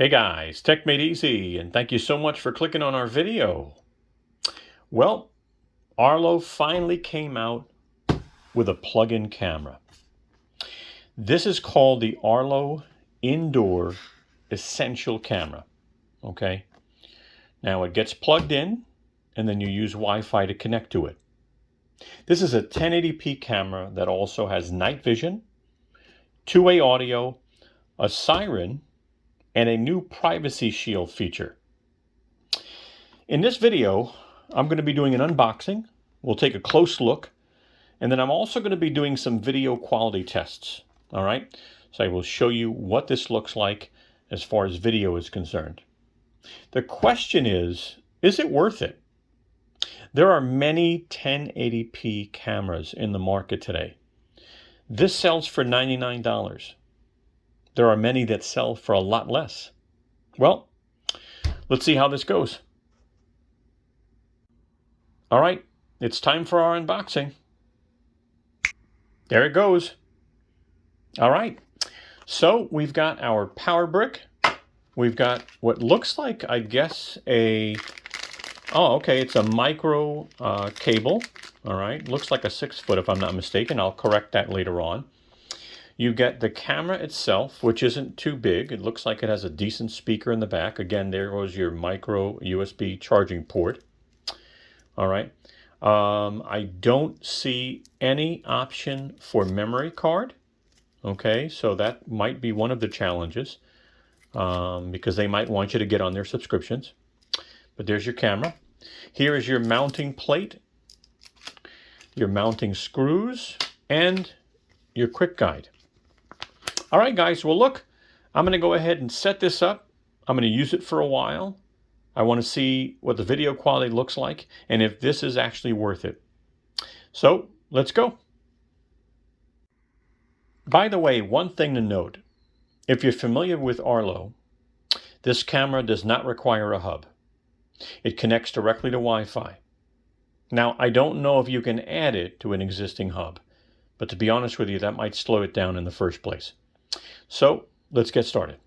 Hey guys, techmadeezy, and thank you so much for clicking on our video. Well, Arlo finally came out with a plug-in camera. This is called the Arlo Indoor Essential Camera. Okay, now it gets plugged in, and then you use Wi-Fi to connect to it. This is a 1080p camera that also has night vision, two-way audio, a siren, and a new privacy shield feature. In this video, I'm going to be doing an unboxing. We'll take a close look, and then I'm also going to be doing some video quality tests. All right, so I will show you what this looks like as far as video is concerned. The question is it worth it? There are many 1080p cameras in the market today. This sells for $99. There are many that sell for a lot less. Well, let's see how this goes. All right, it's time for our unboxing. There it goes. All right, so we've got our power brick. We've got what looks like, I guess, it's a micro cable. All right, looks like a 6-foot if I'm not mistaken. I'll correct that later on. You get the camera itself, which isn't too big. It looks like it has a decent speaker in the back. Again, there goes your micro USB charging port. All right. I don't see any option for memory card. Okay, so that might be one of the challenges because they might want you to get on their subscriptions. But there's your camera. Here is your mounting plate, your mounting screws, and your quick guide. All right, guys, well, look, I'm going to go ahead and set this up. I'm going to use it for a while. I want to see what the video quality looks like and if this is actually worth it. So let's go. By the way, one thing to note, if you're familiar with Arlo, this camera does not require a hub. It connects directly to Wi-Fi. Now, I don't know if you can add it to an existing hub, but to be honest with you, that might slow it down in the first place. So let's get started.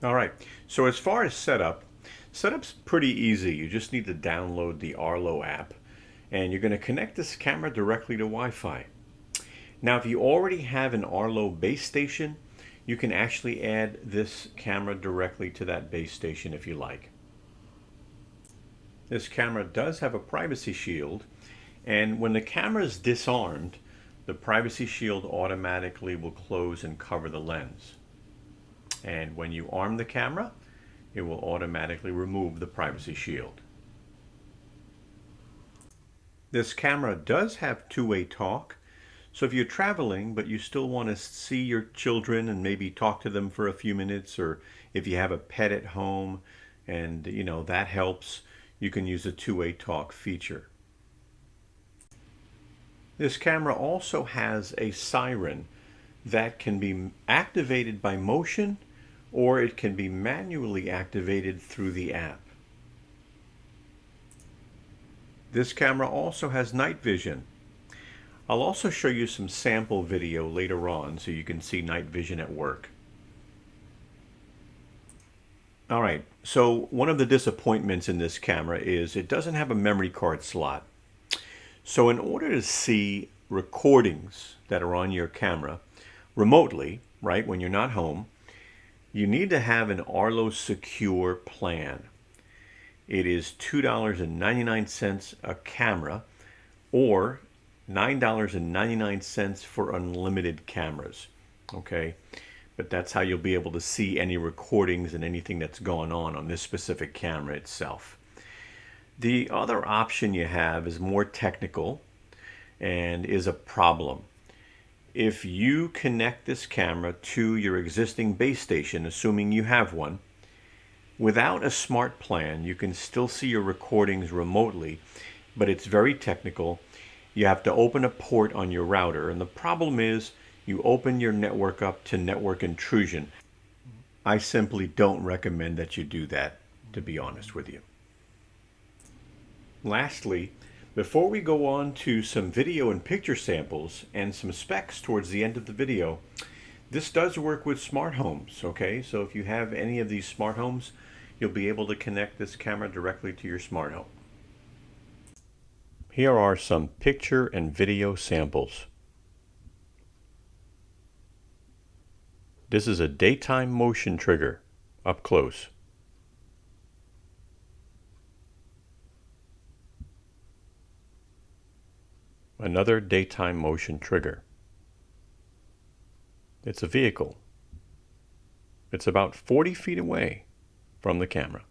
All right, so as far as setup's pretty easy. You just need to download the Arlo app, and you're going to connect this camera directly to Wi-Fi. Now, if you already have an Arlo base station, you can actually add this camera directly to that base station if you like. This camera does have a privacy shield, and when the camera is disarmed, the privacy shield automatically will close and cover the lens. And when you arm the camera, it will automatically remove the privacy shield. This camera does have two-way talk, so if you're traveling but you still want to see your children and maybe talk to them for a few minutes, or if you have a pet at home and that helps, you can use a two-way talk feature. This camera also has a siren that can be activated by motion, or it can be manually activated through the app. This camera also has night vision. I'll also show you some sample video later on so you can see night vision at work. All right, so one of the disappointments in this camera is it doesn't have a memory card slot. So in order to see recordings that are on your camera remotely, right, when you're not home, you need to have an Arlo Secure plan. It is $2.99 a camera, or $9.99 for unlimited cameras. Okay, but that's how you'll be able to see any recordings and anything that's going on this specific camera itself. The other option you have is more technical and is a problem. If you connect this camera to your existing base station, assuming you have one, without a smart plan, you can still see your recordings remotely, but it's very technical. You have to open a port on your router, and the problem is you open your network up to network intrusion. I simply don't recommend that you do that, to be honest with you. Lastly, before we go on to some video and picture samples and some specs towards the end of the video, This does work with smart homes, okay? So if you have any of these smart homes, you'll be able to connect this camera directly to your smart home. Here are some picture and video samples. This is a daytime motion trigger, up close. Another daytime motion trigger. It's a vehicle. It's about 40 feet away from the camera.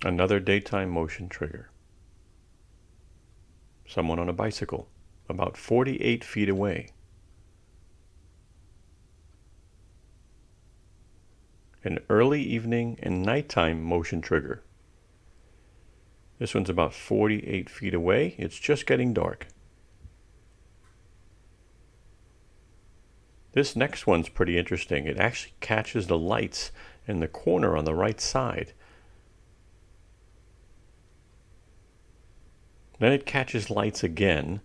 Another daytime motion trigger. Someone on a bicycle, about 48 feet away. An early evening and nighttime motion trigger. This one's about 48 feet away. It's just getting dark. This next one's pretty interesting. It actually catches the lights in the corner on the right side. Then it catches lights again,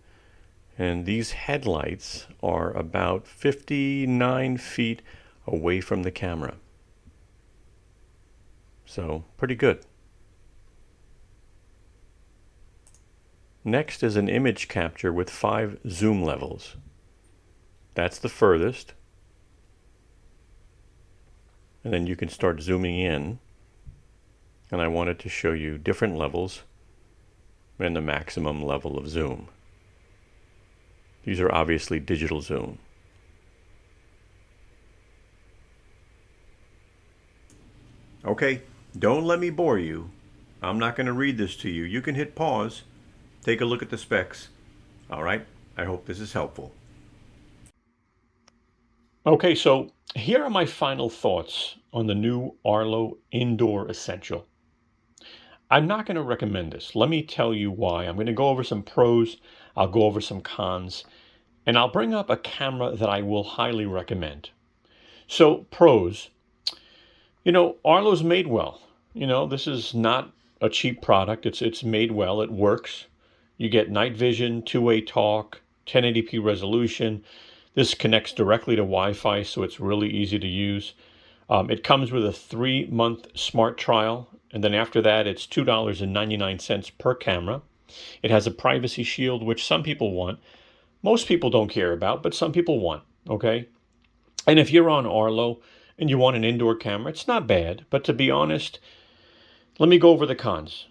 and these headlights are about 59 feet away from the camera. So, pretty good. Next is an image capture with 5 zoom levels. That's the furthest. And then you can start zooming in. And I wanted to show you different levels and the maximum level of zoom. These are obviously digital zoom. Okay, don't let me bore you. I'm not going to read this to you. You can hit pause, take a look at the specs. All right, I hope this is helpful. Okay, so here are my final thoughts on the new Arlo Indoor Essential. I'm not going to recommend this. Let me tell you why. I'm going to go over some pros, I'll go over some cons, and I'll bring up a camera that I will highly recommend. So, pros. Arlo's made well. This is not a cheap product. It's made well. It works. You get night vision, two-way talk, 1080p resolution. This connects directly to Wi-Fi, so it's really easy to use. It comes with a 3-month smart trial, and then after that, it's $2.99 per camera. It has a privacy shield, which some people want. Most people don't care about, but some people want, okay? And if you're on Arlo and you want an indoor camera, it's not bad. But to be honest, let me go over the cons.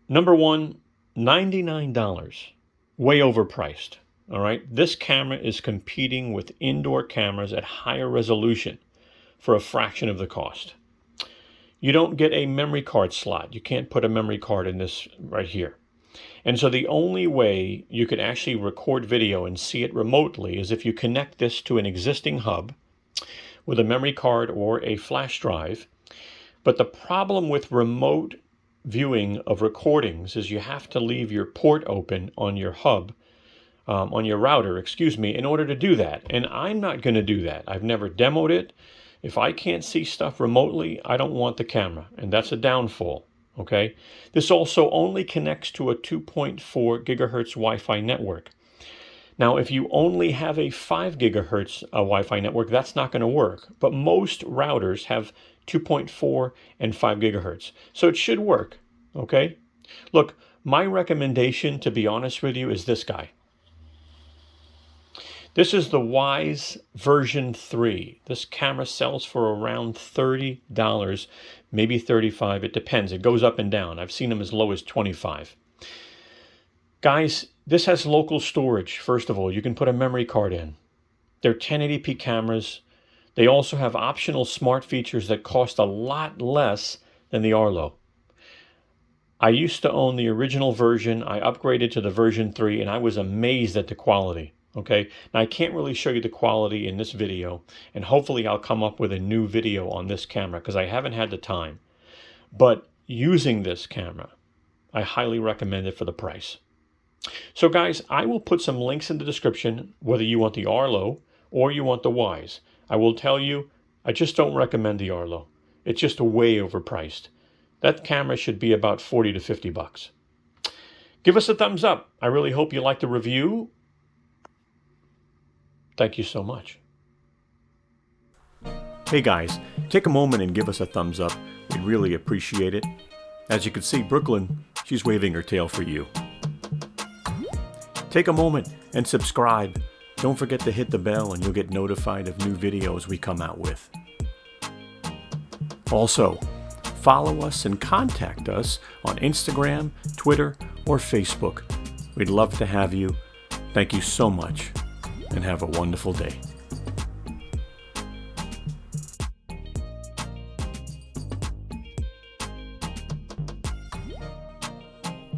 Number one, $99, way overpriced. All right, this camera is competing with indoor cameras at higher resolution for a fraction of the cost. You don't get a memory card slot. You can't put a memory card in this right here. And so the only way you could actually record video and see it remotely is if you connect this to an existing hub with a memory card or a flash drive. But the problem with remote viewing of recordings is you have to leave your port open on your hub, on your router, in order to do that. And I'm not going to do that. I've never demoed it. If I can't see stuff remotely, I don't want the camera, and that's a downfall, okay? This also only connects to a 2.4 gigahertz Wi-Fi network. Now, if you only have a 5 gigahertz Wi-Fi network, that's not going to work. But most routers have 2.4 and 5 gigahertz, so it should work, okay? Look, my recommendation, to be honest with you, is this guy. This is the Wyze version 3. This camera sells for around $30, maybe $35. It depends. It goes up and down. I've seen them as low as $25. Guys, this has local storage, first of all. You can put a memory card in. They're 1080p cameras. They also have optional smart features that cost a lot less than the Arlo. I used to own the original version. I upgraded to the version 3, and I was amazed at the quality. Okay, now I can't really show you the quality in this video, and hopefully I'll come up with a new video on this camera because I haven't had the time. But using this camera, I highly recommend it for the price. So guys, I will put some links in the description, whether you want the Arlo or you want the Wyze. I will tell you, I just don't recommend the Arlo. It's just way overpriced. That camera should be about 40 to 50 bucks. Give us a thumbs up. I really hope you liked the review. Thank you so much. Hey guys, take a moment and give us a thumbs up. We'd really appreciate it. As you can see, Brooklyn, she's waving her tail for you. Take a moment and subscribe. Don't forget to hit the bell and you'll get notified of new videos we come out with. Also, follow us and contact us on Instagram, Twitter, or Facebook. We'd love to have you. Thank you so much and have a wonderful day.